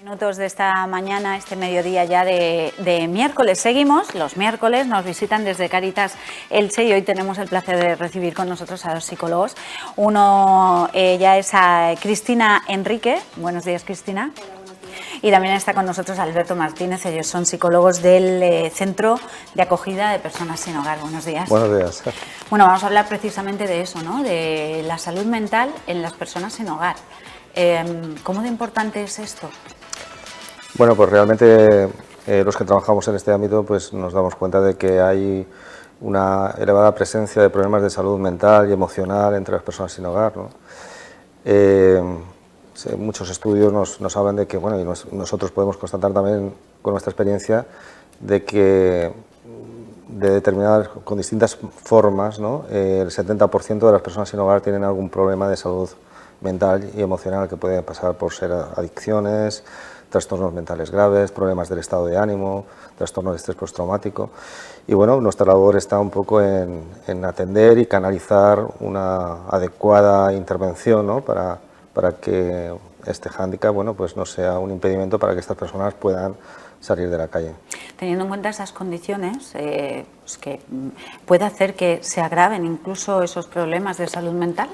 Minutos de esta mañana, este mediodía ya de miércoles. Seguimos, los miércoles nos visitan desde Cáritas Elche y hoy tenemos el placer de recibir con nosotros a dos psicólogos. Uno ya es a Cristina Enrique. Buenos días, Cristina. Hola, buenos días. Y también está con nosotros Alberto Martínez. Ellos son psicólogos del Centro de Acogida de Personas Sin Hogar. Buenos días. Buenos días. Bueno, vamos a hablar precisamente de eso, ¿no? De la salud mental en las personas sin hogar. ¿Cómo de importante es esto? Bueno, pues realmente los que trabajamos en este ámbito pues nos damos cuenta de que hay una elevada presencia de problemas de salud mental y emocional entre las personas sin hogar, ¿no? Muchos estudios nos hablan de que, bueno, y nosotros podemos constatar también con nuestra experiencia de que con distintas formas, ¿no? El 70% de las personas sin hogar tienen algún problema de salud mental y emocional que puede pasar por ser adicciones, trastornos mentales graves, problemas del estado de ánimo, trastorno de estrés postraumático. Y bueno, nuestra labor está un poco en atender y canalizar una adecuada intervención, ¿no? para que este hándicap, bueno, pues no sea un impedimento para que estas personas puedan salir de la calle. Teniendo en cuenta esas condiciones, pues que puede hacer que se agraven incluso esos problemas de salud mental.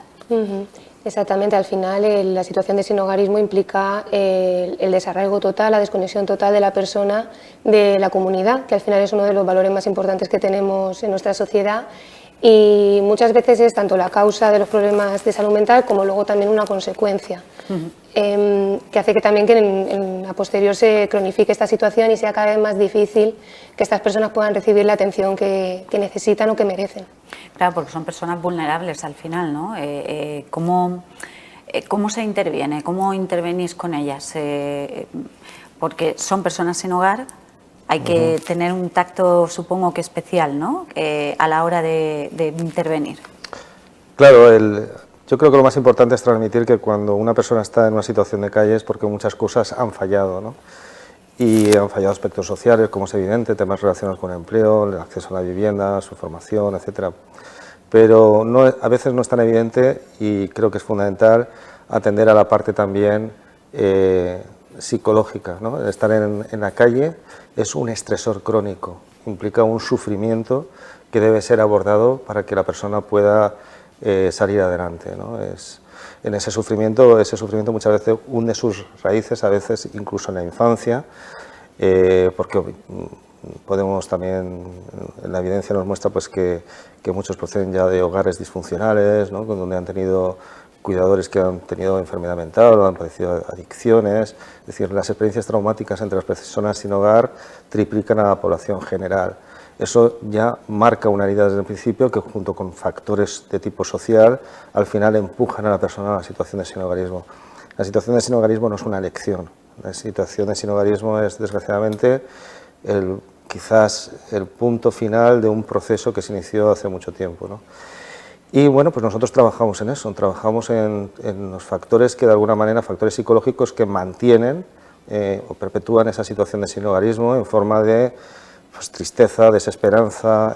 Exactamente, al final la situación de sinhogarismo implica el desarraigo total, la desconexión total de la persona de la comunidad, que al final es uno de los valores más importantes que tenemos en nuestra sociedad, y muchas veces es tanto la causa de los problemas de salud mental como luego también una consecuencia, que hace que también a posterior se cronifique esta situación y sea cada vez más difícil que estas personas puedan recibir la atención que necesitan o que merecen. Claro, porque son personas vulnerables al final, ¿no? ¿Cómo se interviene? ¿Cómo intervenís con ellas? Porque son personas sin hogar, hay que tener un tacto, supongo que especial, ¿no? A la hora de intervenir. Claro, yo creo que lo más importante es transmitir que cuando una persona está en una situación de calle es porque muchas cosas han fallado, ¿no? Y han fallado aspectos sociales, como es evidente, temas relacionados con el empleo, el acceso a la vivienda, su formación, etcétera. Pero a veces no es tan evidente y creo que es fundamental atender a la parte también psicológica, ¿no? Estar en la calle es un estresor crónico, implica un sufrimiento que debe ser abordado para que la persona pueda salir adelante, ¿no? En ese sufrimiento muchas veces hunde sus raíces, a veces incluso en la infancia, porque podemos también, la evidencia nos muestra pues que muchos proceden ya de hogares disfuncionales, ¿no? Donde han tenido cuidadores que han tenido enfermedad mental o han padecido adicciones. Es decir, las experiencias traumáticas entre las personas sin hogar triplican a la población general. Eso ya marca una herida desde el principio que, junto con factores de tipo social, al final empujan a la persona a la situación de sinhogarismo. La situación de sinhogarismo no es una elección. La situación de sinhogarismo es, desgraciadamente, quizás el punto final de un proceso que se inició hace mucho tiempo, ¿no? Y bueno, pues nosotros trabajamos en eso, trabajamos en los factores que de alguna manera, factores psicológicos que mantienen o perpetúan esa situación de sinhogarismo en forma de pues, tristeza, desesperanza,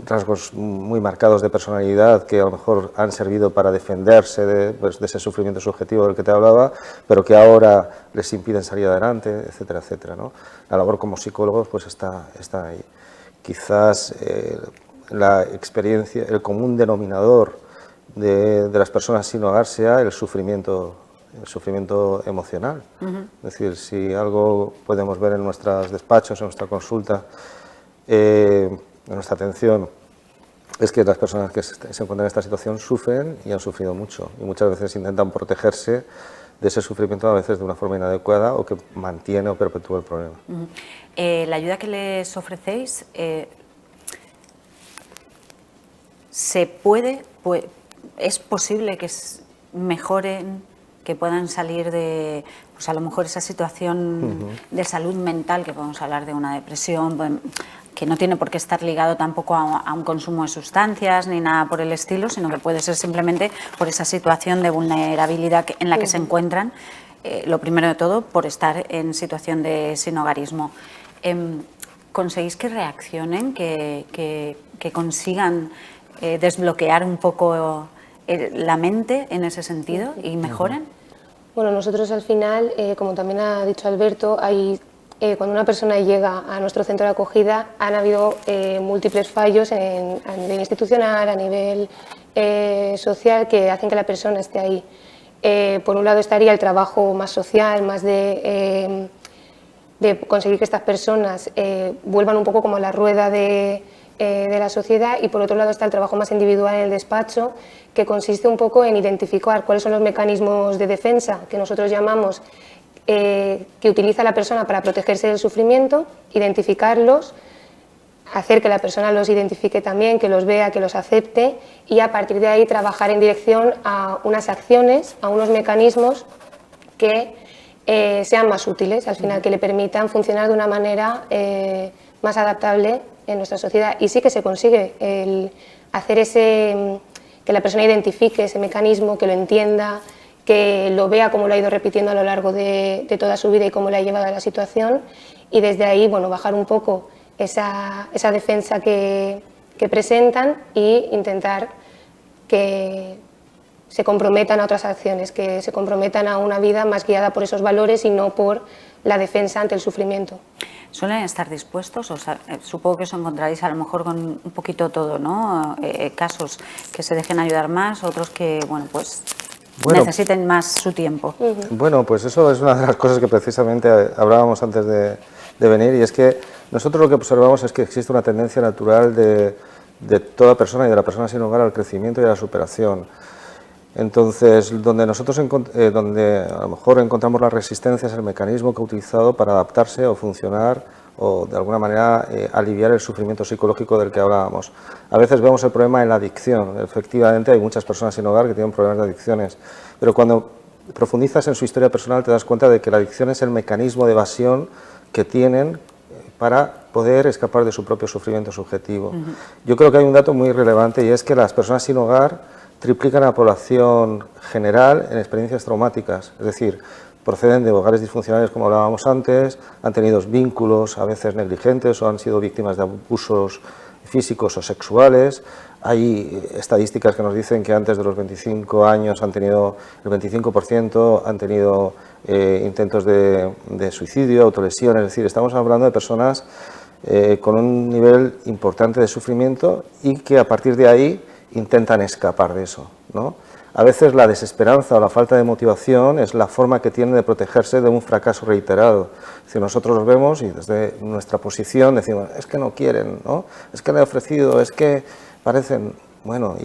rasgos muy marcados de personalidad que a lo mejor han servido para defenderse de ese sufrimiento subjetivo del que te hablaba, pero que ahora les impiden salir adelante, etcétera, etcétera, ¿no? La labor como psicólogos pues está ahí. Quizás la experiencia, el común denominador de las personas sin hogar sea el sufrimiento emocional. Es decir, si algo podemos ver en nuestros despachos, en nuestra consulta, en nuestra atención, es que las personas que se encuentran en esta situación sufren y han sufrido mucho y muchas veces intentan protegerse de ese sufrimiento, a veces de una forma inadecuada o que mantiene o perpetúa el problema. La ayuda que les ofrecéis, ¿es posible que mejoren, que puedan salir de, pues a lo mejor esa situación de salud mental, que podemos hablar de una depresión, que no tiene por qué estar ligado tampoco a un consumo de sustancias ni nada por el estilo, sino que puede ser simplemente por esa situación de vulnerabilidad en la que se encuentran, lo primero de todo, por estar en situación de sinhogarismo? ¿Conseguís que reaccionen, que consigan desbloquear un poco la mente en ese sentido y mejoren? Bueno, nosotros al final, como también ha dicho Alberto, cuando una persona llega a nuestro centro de acogida han habido múltiples fallos a nivel institucional, a nivel social, que hacen que la persona esté ahí. Por un lado estaría el trabajo más social, más de conseguir que estas personas vuelvan un poco como a la rueda de la sociedad, y por otro lado está el trabajo más individual en el despacho, que consiste un poco en identificar cuáles son los mecanismos de defensa que nosotros llamamos que utiliza la persona para protegerse del sufrimiento, identificarlos, hacer que la persona los identifique también, que los vea, que los acepte, y a partir de ahí trabajar en dirección a unas acciones, a unos mecanismos que sean más útiles, al final, que le permitan funcionar de una manera más adaptable en nuestra sociedad. Y sí que se consigue el hacer que la persona identifique ese mecanismo, que lo entienda, que lo vea cómo lo ha ido repitiendo a lo largo de toda su vida y cómo le ha llevado a la situación, y desde ahí, bueno, bajar un poco esa defensa que presentan e intentar que se comprometan a otras acciones, que se comprometan a una vida más guiada por esos valores y no por la defensa ante el sufrimiento. ¿Suelen estar dispuestos? O sea, supongo que os encontraréis a lo mejor con un poquito todo, ¿no? Casos que se dejen ayudar más, otros que, bueno, pues necesiten más su tiempo. Bueno, pues eso es una de las cosas que precisamente hablábamos antes de venir, y es que nosotros lo que observamos es que existe una tendencia natural de toda persona y de la persona sin hogar al crecimiento y a la superación. Entonces, donde nosotros donde a lo mejor encontramos la resistencia es el mecanismo que ha utilizado para adaptarse o funcionar o de alguna manera aliviar el sufrimiento psicológico del que hablábamos. A veces vemos el problema en la adicción. Efectivamente, hay muchas personas sin hogar que tienen problemas de adicciones, pero cuando profundizas en su historia personal te das cuenta de que la adicción es el mecanismo de evasión que tienen para poder escapar de su propio sufrimiento subjetivo. Yo creo que hay un dato muy relevante, y es que las personas sin hogar triplican a la población general en experiencias traumáticas, es decir, proceden de hogares disfuncionales, como hablábamos antes, han tenido vínculos a veces negligentes o han sido víctimas de abusos físicos o sexuales. Hay estadísticas que nos dicen que antes de los 25 años el 25% han tenido intentos de suicidio, autolesión, es decir, estamos hablando de personas con un nivel importante de sufrimiento y que a partir de ahí intentan escapar de eso, ¿no? A veces la desesperanza o la falta de motivación es la forma que tienen de protegerse de un fracaso reiterado. Si nosotros los vemos y desde nuestra posición decimos, es que no quieren, ¿no? Es que le he ofrecido, es que parecen, bueno,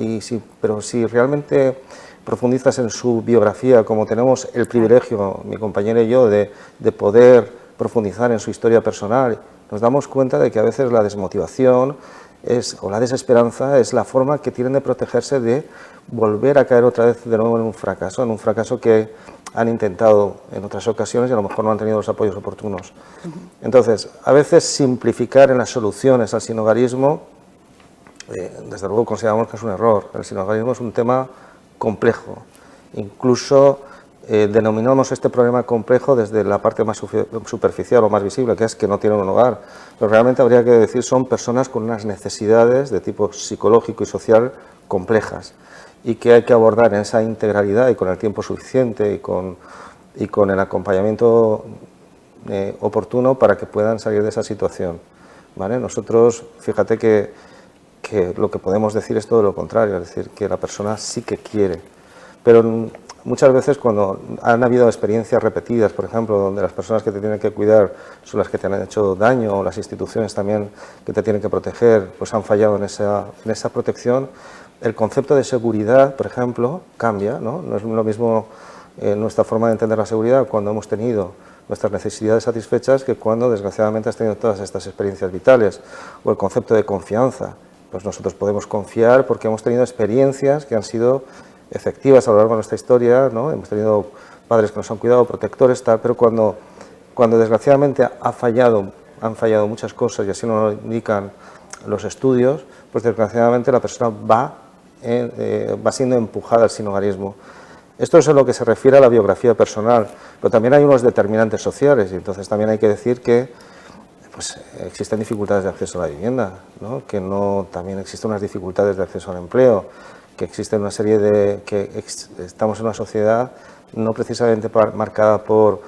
pero si realmente profundizas en su biografía, como tenemos el privilegio, mi compañera y yo, de poder profundizar en su historia personal, nos damos cuenta de que a veces la desmotivación o la desesperanza es la forma que tienen de protegerse de volver a caer otra vez de nuevo en un fracaso que han intentado en otras ocasiones y a lo mejor no han tenido los apoyos oportunos. Entonces, a veces simplificar en las soluciones al sinhogarismo, desde luego consideramos que es un error. El sinhogarismo es un tema complejo, incluso denominamos este problema complejo desde la parte más superficial o más visible, que es que no tienen un hogar, pero realmente habría que decir son personas con unas necesidades de tipo psicológico y social complejas y que hay que abordar en esa integralidad y con el tiempo suficiente y con el acompañamiento oportuno para que puedan salir de esa situación, ¿vale? Nosotros, fíjate que lo que podemos decir es todo lo contrario, es decir, que la persona sí que quiere, pero muchas veces cuando han habido experiencias repetidas, por ejemplo, donde las personas que te tienen que cuidar son las que te han hecho daño, o las instituciones también que te tienen que proteger, pues han fallado en esa protección, el concepto de seguridad, por ejemplo, cambia, ¿no? No es lo mismo nuestra forma de entender la seguridad cuando hemos tenido nuestras necesidades satisfechas que cuando desgraciadamente has tenido todas estas experiencias vitales, o el concepto de confianza. Pues nosotros podemos confiar porque hemos tenido experiencias que han sido efectivas a lo largo de nuestra historia, ¿no? Hemos tenido padres que nos han cuidado, protectores, tal, pero cuando desgraciadamente han fallado muchas cosas y así nos lo indican los estudios, pues desgraciadamente la persona va siendo empujada al sinhogarismo. Esto es en lo que se refiere a la biografía personal, pero también hay unos determinantes sociales y entonces también hay que decir que pues, existen dificultades de acceso a la vivienda, ¿no? Que también existen unas dificultades de acceso al empleo, que existe una serie de... estamos en una sociedad no precisamente marcada por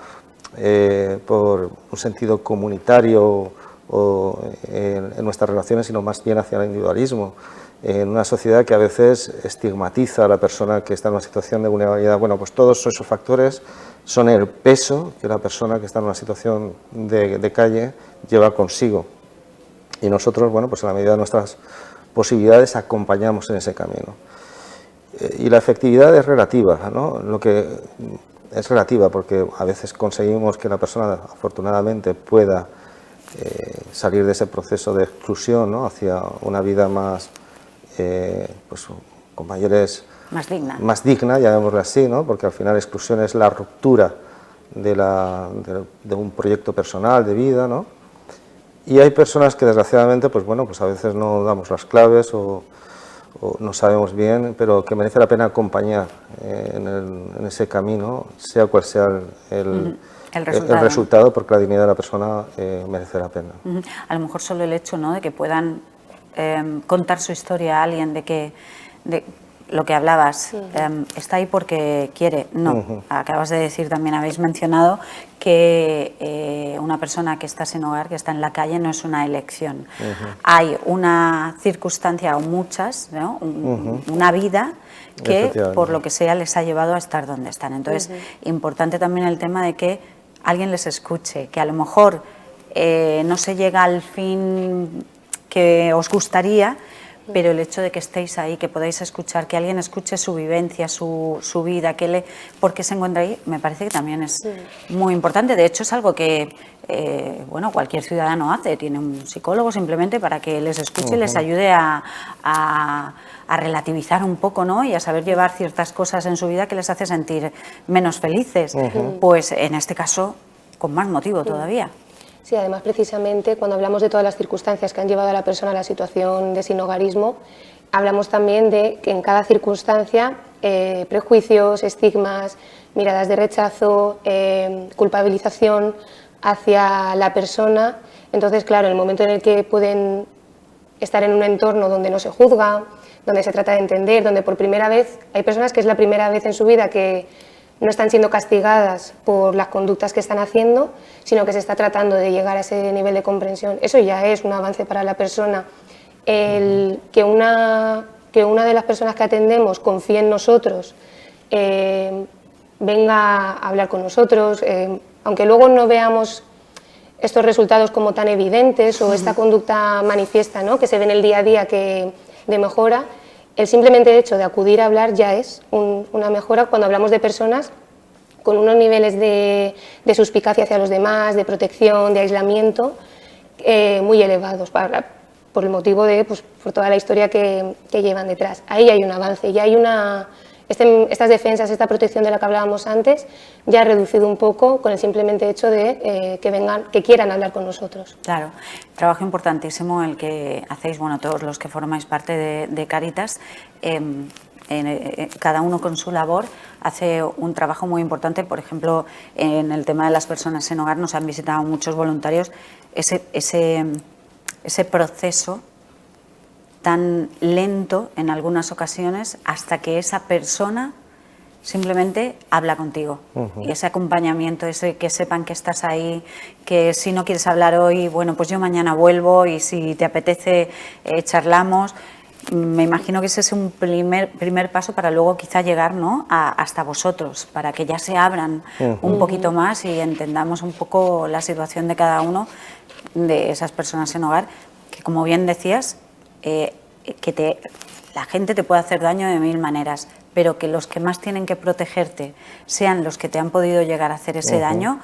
un sentido comunitario o en nuestras relaciones, sino más bien hacia el individualismo. En una sociedad que a veces estigmatiza a la persona que está en una situación de vulnerabilidad. Bueno, pues todos esos factores son el peso que la persona que está en una situación de calle lleva consigo. Y nosotros, bueno, pues en la medida de nuestras posibilidades acompañamos en ese camino. Y la efectividad es relativa, ¿no? Es relativa porque a veces conseguimos que la persona afortunadamente pueda salir de ese proceso de exclusión, ¿no? Hacia una vida más, pues, con mayores... Más digna, llamémoslo así, ¿no? Porque al final exclusión es la ruptura de un proyecto personal, de vida, ¿no? Y hay personas que desgraciadamente, pues bueno, pues a veces no damos las claves o no sabemos bien, pero que merece la pena acompañar en ese camino, sea cual sea el resultado, porque la dignidad de la persona merece la pena. A lo mejor solo el hecho, ¿no?, de que puedan contar su historia a alguien, de lo que hablabas, está ahí porque quiere. No, acabas de decir, también habéis mencionado que una persona que está sin hogar, que está en la calle, no es una elección. Hay una circunstancia o muchas, ¿no? Una vida que por lo que sea les ha llevado a estar donde están. Entonces, importante también el tema de que alguien les escuche, que a lo mejor no se llega al fin que os gustaría, pero el hecho de que estéis ahí, que podáis escuchar, que alguien escuche su vivencia, su vida, por qué se encuentra ahí, me parece que también es muy importante. De hecho, es algo que bueno, cualquier ciudadano hace, tiene un psicólogo simplemente para que les escuche y les ayude a relativizar un poco, ¿no? Y a saber llevar ciertas cosas en su vida que les hace sentir menos felices. Pues en este caso, con más motivo todavía. Sí, además precisamente cuando hablamos de todas las circunstancias que han llevado a la persona a la situación de sinhogarismo, hablamos también de que en cada circunstancia prejuicios, estigmas, miradas de rechazo, culpabilización hacia la persona. Entonces, claro, en el momento en el que pueden estar en un entorno donde no se juzga, donde se trata de entender, donde por primera vez, hay personas que es la primera vez en su vida que no están siendo castigadas por las conductas que están haciendo, sino que se está tratando de llegar a ese nivel de comprensión. Eso ya es un avance para la persona. Que una de las personas que atendemos confíe en nosotros, venga a hablar con nosotros, aunque luego no veamos estos resultados como tan evidentes o esta conducta manifiesta, ¿no?, que se ve en el día a día de mejora, el simplemente hecho de acudir a hablar ya es una mejora cuando hablamos de personas con unos niveles de suspicacia hacia los demás, de protección, de aislamiento, muy elevados, por el motivo de, pues, por toda la historia que llevan detrás. Ahí hay un avance, ya hay estas defensas, esta protección de la que hablábamos antes, ya ha reducido un poco con el simplemente hecho de que quieran hablar con nosotros. Claro, trabajo importantísimo el que hacéis, bueno, todos los que formáis parte de Cáritas, cada uno con su labor hace un trabajo muy importante. Por ejemplo, en el tema de las personas sin hogar nos han visitado muchos voluntarios, ese proceso tan lento en algunas ocasiones hasta que esa persona simplemente habla contigo. Y ese acompañamiento, ese que sepan que estás ahí, que si no quieres hablar hoy, bueno, pues yo mañana vuelvo y si te apetece charlamos. Me imagino que ese es un primer paso para luego quizá llegar, ¿no?, hasta vosotros, para que ya se abran un poquito más y entendamos un poco la situación de cada uno de esas personas sin hogar, que como bien decías, la gente te puede hacer daño de mil maneras, pero que los que más tienen que protegerte sean los que te han podido llegar a hacer ese daño,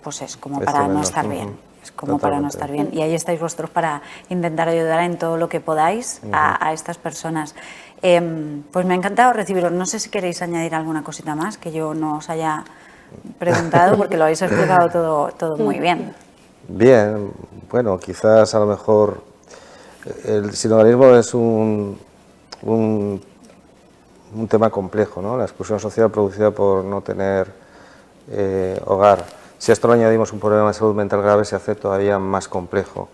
pues es como para no estar bien. Es como para no estar bien. Y ahí estáis vosotros para intentar ayudar en todo lo que podáis a estas personas. Pues me ha encantado recibiros. No sé si queréis añadir alguna cosita más que yo no os haya preguntado, porque lo habéis explicado todo muy bien. Bien, bueno, quizás a lo mejor el sinhogarismo es un tema complejo, ¿no? La exclusión social producida por no tener hogar. Si a esto le añadimos un problema de salud mental grave, se hace todavía más complejo.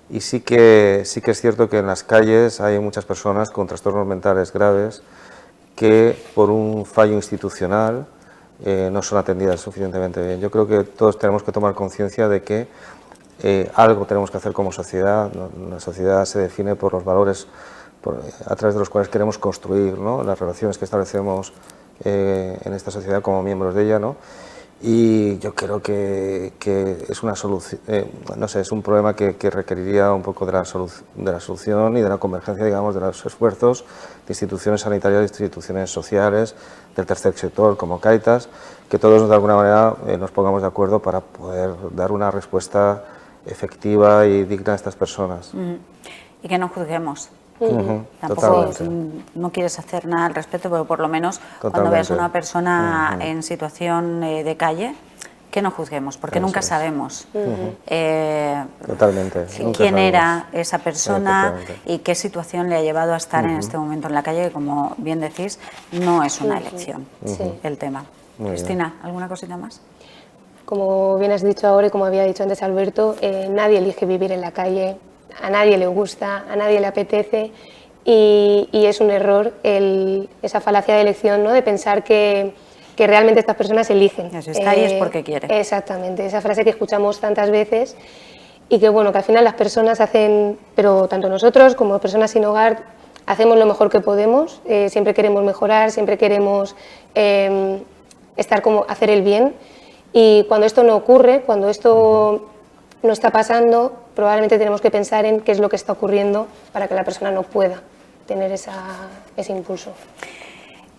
Y sí que es cierto que en las calles hay muchas personas con trastornos mentales graves que por un fallo institucional no son atendidas suficientemente bien. Yo creo que todos tenemos que tomar conciencia de que algo tenemos que hacer como sociedad. La sociedad se define por los valores a través de los cuales queremos construir, ¿no?, las relaciones que establecemos en esta sociedad como miembros de ella, ¿no? Y yo creo que es una solución, no sé, es un problema que requeriría un poco de la solución y de la convergencia, digamos, de los esfuerzos de instituciones sanitarias, de instituciones sociales, del tercer sector como Cáritas, que todos de alguna manera nos pongamos de acuerdo para poder dar una respuesta efectiva y digna a estas personas. Y que no juzguemos. Tampoco no quieres hacer nada al respecto, pero por lo menos Totalmente. Cuando veas a una persona en situación de calle, que no juzguemos, porque nunca sabemos Totalmente. quién era esa persona y qué situación le ha llevado a estar en este momento en la calle, que como bien decís, no es una elección el tema. Cristina, ¿alguna cosita más? Como bien has dicho ahora y como había dicho antes Alberto, nadie elige vivir en la calle, a nadie le gusta, a nadie le apetece y es un error esa falacia de elección, ¿no?, de pensar que realmente estas personas eligen. Si está ahí es porque quiere. Exactamente, esa frase que escuchamos tantas veces y que bueno, que al final las personas hacen, pero tanto nosotros como personas sin hogar hacemos lo mejor que podemos, siempre queremos mejorar, siempre queremos hacer el bien y cuando esto no ocurre, cuando esto no está pasando, probablemente tenemos que pensar en qué es lo que está ocurriendo para que la persona no pueda tener ese impulso.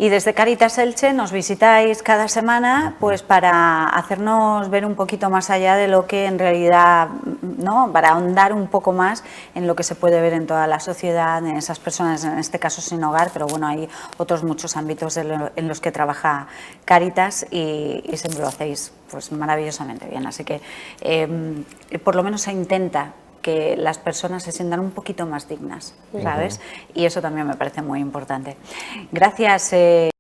Y desde Cáritas Elche nos visitáis cada semana pues para hacernos ver un poquito más allá de lo que en realidad, ¿no?, para ahondar un poco más en lo que se puede ver en toda la sociedad, en esas personas, en este caso sin hogar, pero bueno, hay otros muchos ámbitos en los que trabaja Cáritas y siempre lo hacéis pues maravillosamente bien, así que por lo menos se intenta que las personas se sientan un poquito más dignas, ¿sabes? Y eso también me parece muy importante. Gracias.